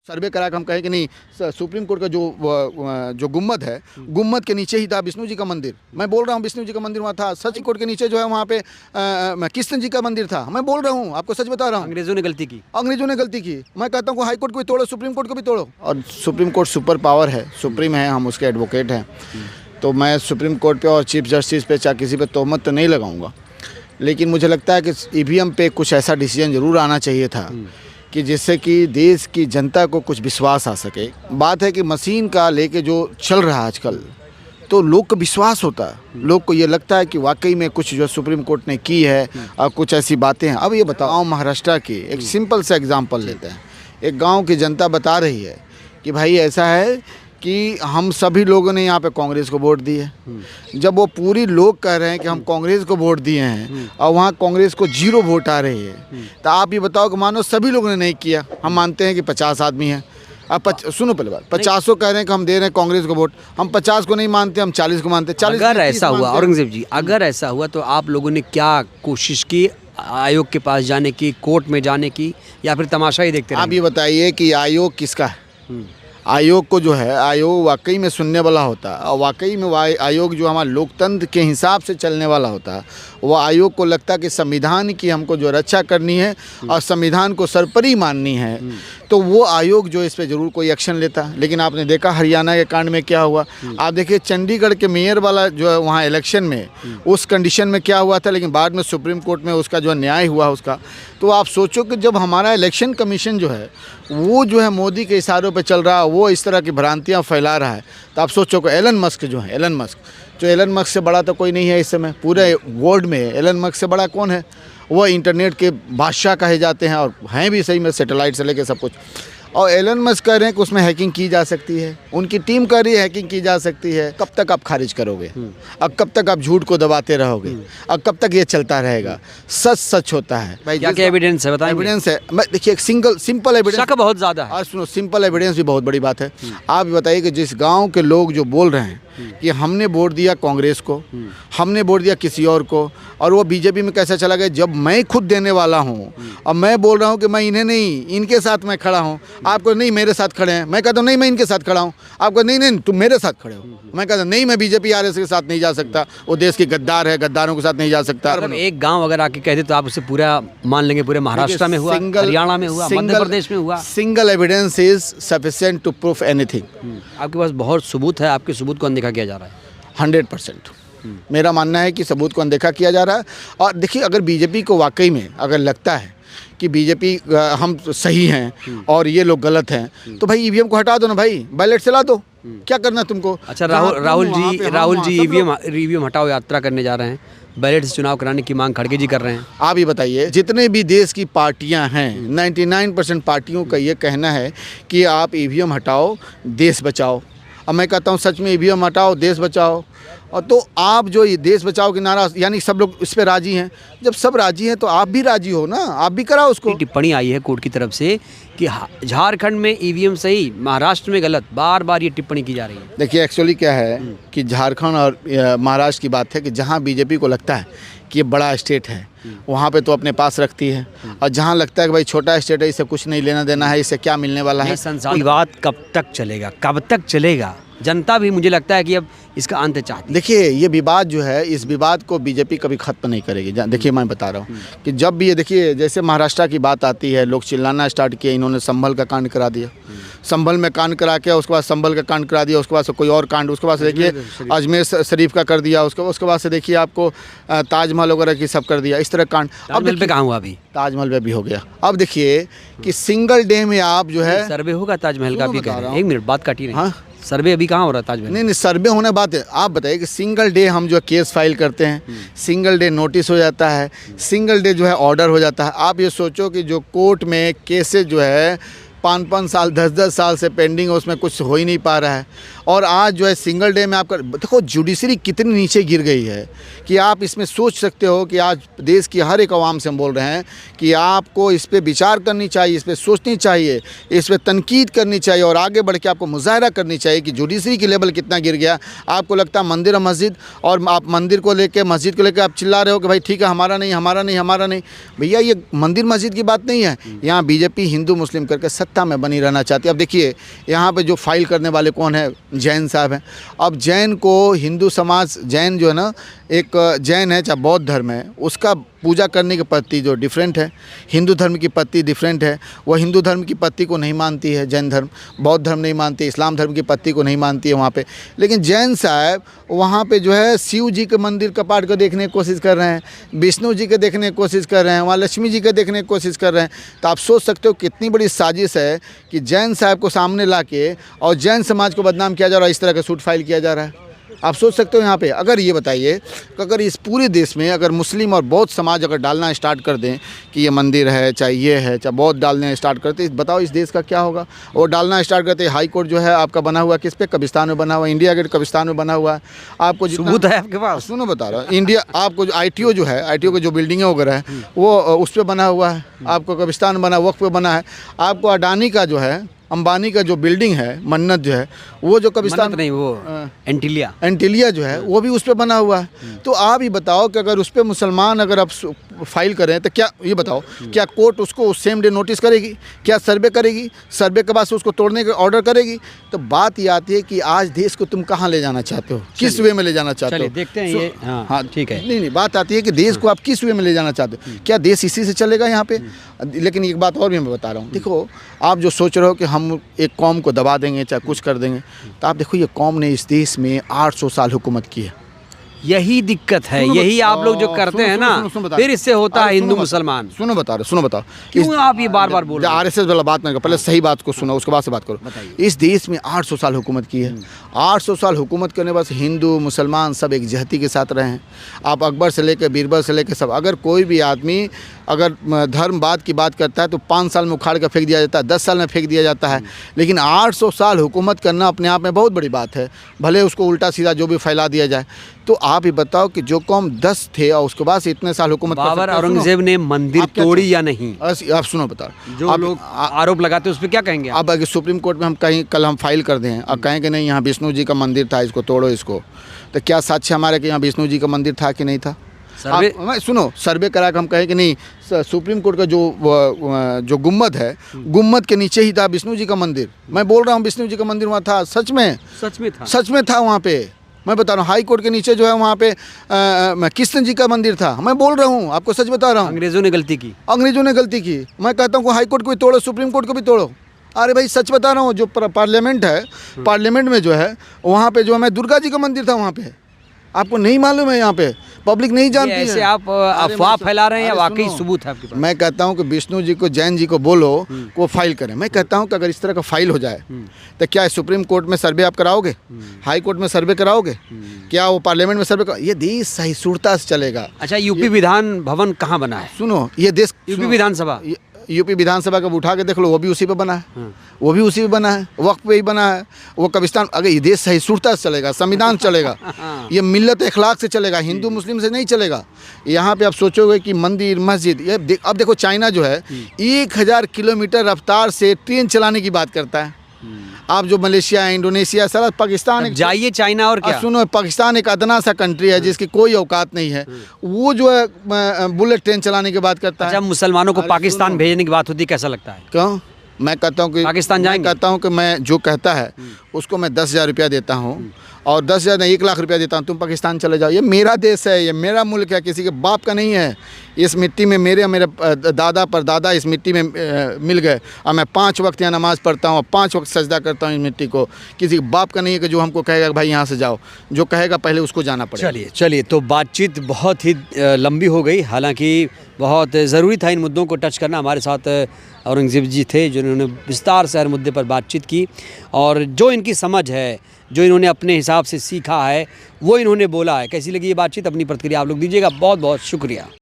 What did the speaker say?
सर्वे करा के हम कहें कि नहीं सुप्रीम कोर्ट का जो गुम्बद है, गुम्बद के नीचे ही था विष्णु जी का मंदिर। मैं बोल रहा हूँ विष्णु जी का मंदिर वहाँ था। सच कोर्ट के नीचे जो है वहाँ पे कृष्ण जी का मंदिर था। मैं बोल रहा हूँ, आपको सच बता रहा हूँ। अंग्रेजों ने गलती की। अंग्रेजों ने गलती की। मैं कहता हूँ हाई कोर्ट को भी तोड़ो, सुप्रीम कोर्ट को भी तोड़ो। और सुप्रीम कोर्ट सुपर पावर है, सुप्रीम है, हम उसके एडवोकेट हैं। तो मैं सुप्रीम कोर्ट पे और चीफ जस्टिस पे चाहे किसी पे तोहमत तो नहीं लगाऊंगा, लेकिन मुझे लगता है कि ईवीएम पे कुछ ऐसा डिसीजन ज़रूर आना चाहिए था कि जिससे कि देश की जनता को कुछ विश्वास आ सके। बात है कि मशीन का लेके जो चल रहा है आजकल, तो लोग को विश्वास होता है, लोग को ये लगता है कि वाकई में कुछ जो सुप्रीम कोर्ट ने की है और कुछ ऐसी बातें हैं। अब ये बताओ, महाराष्ट्र की एक सिंपल सा एग्जांपल लेते हैं। एक गांव की जनता बता रही है कि भाई ऐसा है कि हम सभी लोगों ने यहाँ पे कांग्रेस को वोट दी है। जब वो पूरी लोग कह रहे हैं कि हम कांग्रेस को वोट दिए हैं और वहाँ कांग्रेस को 0 वोट आ रही है, तो आप ये बताओ कि मानो सभी लोगों ने नहीं किया। हम मानते हैं कि 50 आदमी हैं। अब सुनो पहले बात, 50 कह रहे हैं कि हम दे रहे हैं कांग्रेस को वोट, हम 50 को नहीं मानते, हम 40 को मानते। 40 अगर ऐसा हुआ औरंगजेब जी, अगर ऐसा हुआ तो आप लोगों ने क्या कोशिश की आयोग के पास जाने की, कोर्ट में जाने की, या फिर तमाशा ही देखते रहे? आप ये बताइए कि आयोग किसका है? आयोग को जो है, आयोग वाकई में सुनने वाला होता है और वाकई में आयोग जो हमारा लोकतंत्र के हिसाब से चलने वाला होता है, वो आयोग को लगता है कि संविधान की हमको जो रक्षा करनी है और संविधान को सरपरी माननी है, तो वो आयोग जो इस पे ज़रूर कोई एक्शन लेता है। लेकिन आपने देखा हरियाणा के कांड में क्या हुआ। आप देखिए चंडीगढ़ के मेयर वाला जो है वहाँ इलेक्शन में उस कंडीशन में क्या हुआ था, लेकिन बाद में सुप्रीम कोर्ट में उसका जो न्याय हुआ उसका। तो आप सोचो कि जब हमारा इलेक्शन कमीशन जो है वो जो है मोदी के इशारों पे चल रहा है, वो इस तरह की भ्रांतियाँ फैला रहा है, तो आप सोचो कि एलन मस्क जो है, एलन मस्क से बड़ा तो कोई नहीं है इस समय पूरे वर्ल्ड में। एलन मस्क से बड़ा कौन है? वो इंटरनेट के बादशाह कहे जाते हैं और हैं भी सही में, सैटेलाइट से लेके सब कुछ। और एलन मस्क कह रहे हैं कि उसमें हैकिंग की जा सकती है, उनकी टीम कह रही है हैकिंग की जा सकती है। कब तक आप खारिज करोगे? अब कब तक आप झूठ को दबाते रहोगे? अब कब तक ये चलता रहेगा? सच सच होता है भाई। क्या एविडेंस है बताएं? एविडेंस है, मैं देखिए एक सिंपल एविडेंस, शक बहुत ज़्यादा है। और सुनो, सिंपल एविडेंस भी बहुत बड़ी बात है। आप बताइए कि जिस गाँव के लोग जो बोल रहे हैं कि हमने वोट दिया कांग्रेस को, हमने वोट दिया किसी और को, और वो बीजेपी में कैसे चला गया, जब मैं खुद देने वाला हूँ और मैं बोल रहा हूँ कि मैं इन्हें नहीं, इनके साथ मैं खड़ा हूँ। आपको नहीं मेरे साथ खड़े हैं, मैं कहता हूँ नहीं मैं इनके साथ खड़ा हूँ। आपको नहीं तुम मेरे साथ खड़े हो। मैं कहता हूँ नहीं मैं बीजेपी आरएस के साथ नहीं जा सकता, वो देश के गद्दार है, गद्दारों के साथ नहीं जा सकता। एक गाँव अगर आके कहते तो आप उसे पूरा मान लेंगे? पूरे महाराष्ट्र में हुआ, हरियाणा में हुआ, मध्य प्रदेश में हुआ। Single evidence is sufficient to proof anything. आपके पास बहुत सबूत है, आपके सबूत को अनदेखा किया जा रहा है। 100% मेरा मानना है कि सबूत को अनदेखा किया जा रहा है। और देखिए अगर बीजेपी को वाकई में अगर लगता है कि बीजेपी हम सही हैं और ये लोग गलत हैं, तो भाई ईवीएम को हटा दो ना भाई, बैलेट चला दो, क्या करना तुमको। अच्छा राहुल जी ईवीएम हटाओ यात्रा करने जा रहे हैं, बैलेट से चुनाव कराने की मांग खड़गे जी कर रहे हैं। आप ये बताइए, जितने भी देश की पार्टियां हैं 99% पार्टियों का ये कहना है कि आप ईवीएम हटाओ, देश बचाओ। अब मैं कहता हूँ सच में ईवीएम हटाओ, देश बचाओ। और तो आप जो ये देश बचाओ के नारा, यानी सब लोग इस पे राजी हैं। जब सब राजी हैं तो आप भी राजी हो ना, आप भी कराओ उसको। टिप्पणी आई है कोर्ट की तरफ से कि झारखंड में ईवीएम सही, महाराष्ट्र में गलत, बार बार ये टिप्पणी की जा रही है। देखिए एक्चुअली क्या है कि झारखंड और महाराष्ट्र की बात है कि जहाँ बीजेपी को लगता है कि ये बड़ा स्टेट है, वहाँ पे तो अपने पास रखती है, और जहाँ लगता है कि भाई छोटा स्टेट है, इससे कुछ नहीं लेना देना है, इससे क्या मिलने वाला है। विवाद कब तक चलेगा, कब तक चलेगा? जनता भी मुझे लगता है कि अब इसका अंत चाहती है। देखिए ये विवाद जो है, इस विवाद को बीजेपी कभी खत्म नहीं करेगी। देखिए मैं बता रहा हूँ कि जब भी ये देखिए जैसे महाराष्ट्र की बात आती है, लोग चिल्लाना स्टार्ट किए, इन्होंने संभल का कांड करा दिया, संभल में कांड करा के उसके बाद संभल का कांड करा दिया, उसके बाद से कोई और कांड, उसके बाद से देखिए अजमेर शरीफ का कर दिया, उसके बाद से देखिए आपको ताजमहल वगैरह की सब कर दिया, इस तरह कांड। अब पे कहाँ हुआ? अभी ताजमहल पे भी हो गया। अब देखिए कि सिंगल डे में आप जो है सर्वे होगा ताजमहल का भी, कह रहे हैं। 1 मिनट बात काटी नहीं। हाँ सर्वे अभी कहाँ हो रहा है ताजमहल? नहीं सर्वे होने बात है। आप बताइए कि सिंगल डे हम जो केस फाइल करते हैं, सिंगल डे नोटिस हो जाता है, सिंगल डे जो है ऑर्डर हो जाता है। आप ये सोचो कि जो कोर्ट में केसेस जो है 5-5 साल 10-10 साल से पेंडिंग है, उसमें कुछ हो ही नहीं पा रहा है। और आज जो है सिंगल डे में आपका देखो जुडिशरी कितनी नीचे गिर गई है कि आप इसमें सोच सकते हो कि आज देश की हर एक आवाम से हम बोल रहे हैं कि आपको इस पे विचार करनी चाहिए, इस पे सोचनी चाहिए, इस पे तनकीद करनी चाहिए और आगे बढ़ के आपको मुजाहरा करनी चाहिए कि जुडिशरी की लेवल कितना गिर गया। आपको लगता है मंदिर और मस्जिद, और आप मंदिर को लेकर मस्जिद को लेकर आप चिल्ला रहे हो कि भाई ठीक है हमारा नहीं हमारा नहीं हमारा नहीं। भैया ये मंदिर मस्जिद की बात नहीं है, यहाँ बीजेपी हिंदू मुस्लिम करके सत्ता में बनी रहना चाहती है। अब देखिए यहाँ पे जो फाइल करने वाले कौन है, जैन साहब हैं। अब जैन को हिंदू समाज, जैन जो है ना, एक जैन है चाहे बौद्ध धर्म है, उसका पूजा करने की पद्धति जो डिफरेंट है, हिंदू धर्म की पद्धति डिफरेंट है। वो हिंदू धर्म की पद्धति को नहीं मानती है जैन धर्म, बौद्ध धर्म नहीं मानती, इस्लाम धर्म की पद्धति को नहीं मानती है वहाँ पे। लेकिन जैन साहब वहाँ पे जो है शिव जी के मंदिर कपाट को देखने की कोशिश कर रहे हैं, विष्णु जी के देखने की कोशिश कर रहे हैं, वहाँ लक्ष्मी जी के देखने की कोशिश कर रहे हैं। तो आप सोच सकते हो कितनी बड़ी साजिश है कि जैन साहब को सामने ला के और जैन समाज को बदनाम किया जा रहा है, इस तरह का सूट फाइल किया जा रहा है। आप सोच सकते हो यहाँ पे, अगर ये बताइए कि अगर इस पूरे देश में अगर मुस्लिम और बौद्ध समाज अगर डालना स्टार्ट कर दें कि ये मंदिर है, चाहे ये है, चाहे बौद्ध डालने स्टार्ट करते, बताओ इस देश का क्या होगा। वो डालना स्टार्ट करते, हाई कोर्ट जो है आपका बना हुआ किस पे, कब्रिस्तान में बना हुआ, इंडिया गेट कब्रिस्तान में बना हुआ है। आपको सबूत है आपके पास? सुनो बता रहा हूँ, इंडिया आपको जो ITO जो है, ITO की जो बिल्डिंगें वगैरह है वो उस पर बना हुआ है, आपको कब्रिस्तान बना, वक्फ पे बना है। आपको अडानी का जो है, अंबानी का जो बिल्डिंग है, मन्नत जो है, वो जो कब्रिस्तान नहीं, वो एंटीलिया जो है वो भी उस पर बना हुआ है। तो आप ही बताओ कि अगर उस पर मुसलमान अगर आप फाइल करें तो क्या, ये बताओ क्या कोर्ट उसको सेम डे नोटिस करेगी? क्या सर्वे करेगी? सर्वे के बाद से उसको तोड़ने का ऑर्डर करेगी? तो बात ये आती है कि आज देश को तुम कहाँ ले जाना चाहते हो, किस वे में ले जाना चाहते हो? देखते हैं ये। हाँ ठीक है। नहीं, बात आती है कि देश को आप किस वे में ले जाना चाहते हो। क्या देश इसी से चलेगा यहाँ पे? लेकिन एक बात और भी मैं बता रहा हूँ, देखो आप जो सोच रहे हो कि हम एक कौम को दबा देंगे चाहे कुछ कर देंगे, तो आप देखो ये कौम ने इस देश में 800 साल हुकूमत की है। यही दिक्कत है, यही आप लोग जो करते हैं ना, फिर इससे होता है हिंदू मुसलमान। सुनो बताओ क्यों आप ये बार बार बोल रहे हैं? RSS वाला बात नहीं करो, पहले सही बात को सुनो, उसके बाद से बात करो। इस देश में 800 साल हुकूमत की है। 800 साल हुकूमत करने बस हिंदू मुसलमान सब एक जहती के साथ रहे हैं। आप अकबर से लेकर बीरबल से लेकर सब, अगर कोई भी आदमी अगर धर्मवाद की बात करता है तो 5 साल में उखाड़ कर फेंक दिया जाता है, 10 साल में फेंक दिया जाता है। लेकिन 800 साल हुकूमत करना अपने आप में बहुत बड़ी बात है, भले उसको उल्टा सीधा जो भी फैला दिया जाए। तो आप ही बताओ कि जो कौम 10 थे और उसके बाद से इतने साल हुकूमत कर सकते हैं। बाबर औरंगजेब ने मंदिर तोड़ी या नहीं? आप सुनो बताओ, जो लोग आरोप लगाते हैं उस पर क्या कहेंगे? अब अगर सुप्रीम कोर्ट में हम कहीं कल हम फाइल कर दें और कहें कि नहीं यहाँ विष्णु जी का मंदिर था, इसको तोड़ो इसको, तो क्या साक्ष्य हमारे कि यहाँ विष्णु जी का मंदिर था कि नहीं था? सुनो, सर्वे करा के हम कहें कि नहीं सुप्रीम कोर्ट का जो गुम्मद है, गुम्मद के नीचे ही था विष्णु जी का मंदिर। मैं बोल रहा हूँ विष्णु जी का मंदिर वहाँ था, सच में था वहाँ पे। मैं बता रहा हूँ हाई कोर्ट के नीचे जो है वहाँ पे कृष्ण जी का मंदिर था। मैं बोल रहा हूँ, आपको सच बता रहा हूँ। अंग्रेजों ने गलती की। मैं कहता हूँ हाई कोर्ट को भी तोड़ो, सुप्रीम कोर्ट को भी तोड़ो। अरे भाई सच बता रहा हूँ, जो पार्लियामेंट है, पार्लियामेंट में जो है वहाँ पे जो है दुर्गा जी का मंदिर था वहाँ पे। आपको नहीं मालूम है? यहाँ पे पब्लिक नहीं जानती है। ऐसे आप अफवाह फैला रहे हैं या वाकई सबूत है आपके पास? मैं कहता हूँ कि विष्णु जी को, जैन जी को बोलो वो फाइल करें। मैं कहता हूँ कि अगर इस तरह का फाइल हो जाए तो क्या सुप्रीम कोर्ट में सर्वे आप कराओगे? हाई कोर्ट में सर्वे कराओगे? क्या वो पार्लियामेंट में सर्वे? ये देश सहिष्णुता से चलेगा। अच्छा, यूपी विधान भवन कहाँ बना है? सुनो, ये देश यूपी विधानसभा, यूपी विधानसभा का उठा के देख लो, वो भी उसी पे बना है, वो भी उसी पे बना है, वक्त पे ही बना है वो कब्रिस्तान। अगर ये देश सहिष्णुता से चलेगा, संविधान चलेगा, ये मिल्लत अखलाक से चलेगा, हिंदू मुस्लिम से नहीं चलेगा। यहाँ पे आप सोचोगे कि मंदिर मस्जिद, ये अब देखो चाइना जो है 1000 किलोमीटर रफ्तार से ट्रेन चलाने की बात करता है। आप जो मलेशिया है, इंडोनेशिया, सारा पाकिस्तान, जाइए चाइना और क्या। सुनो, पाकिस्तान एक अदना सा कंट्री है जिसकी कोई औकात नहीं है, वो जो है बुलेट ट्रेन चलाने की बात करता है। जब मुसलमानों को पाकिस्तान भेजने की बात होती है, कैसा लगता है? क्यों? मैं कहता हूँ कि पाकिस्तान जाएंगे। मैं कहता हूँ कि मैं जो कहता है उसको मैं 10,000 रुपया देता हूँ और 10,000 नहीं 1 लाख रुपया देता हूँ, तुम पाकिस्तान चले जाओ। ये मेरा देश है, ये मेरा मुल्क है, किसी के बाप का नहीं है। इस मिट्टी में मेरे दादा परदादा इस मिट्टी में मिल गए और मैं 5 वक्त यहाँ नमाज़ पढ़ता हूँ और 5 वक्त सजदा करता हूँ इस मिट्टी को। किसी के बाप का नहीं है कि जो हमको कहेगा भाई यहाँ से जाओ, जो कहेगा पहले उसको जाना पड़ेगा। चलिए तो बातचीत बहुत ही लंबी हो गई, हालांकि बहुत ज़रूरी था इन मुद्दों को टच करना। हमारे साथ औरंगजेब जी थे जिन्होंने विस्तार से हर मुद्दे पर बातचीत की और जो इनकी समझ है, जो इन्होंने अपने हिसाब से सीखा है, वो इन्होंने बोला है। कैसी लगी ये बातचीत? अपनी प्रतिक्रिया आप लोग दीजिएगा। बहुत बहुत शुक्रिया।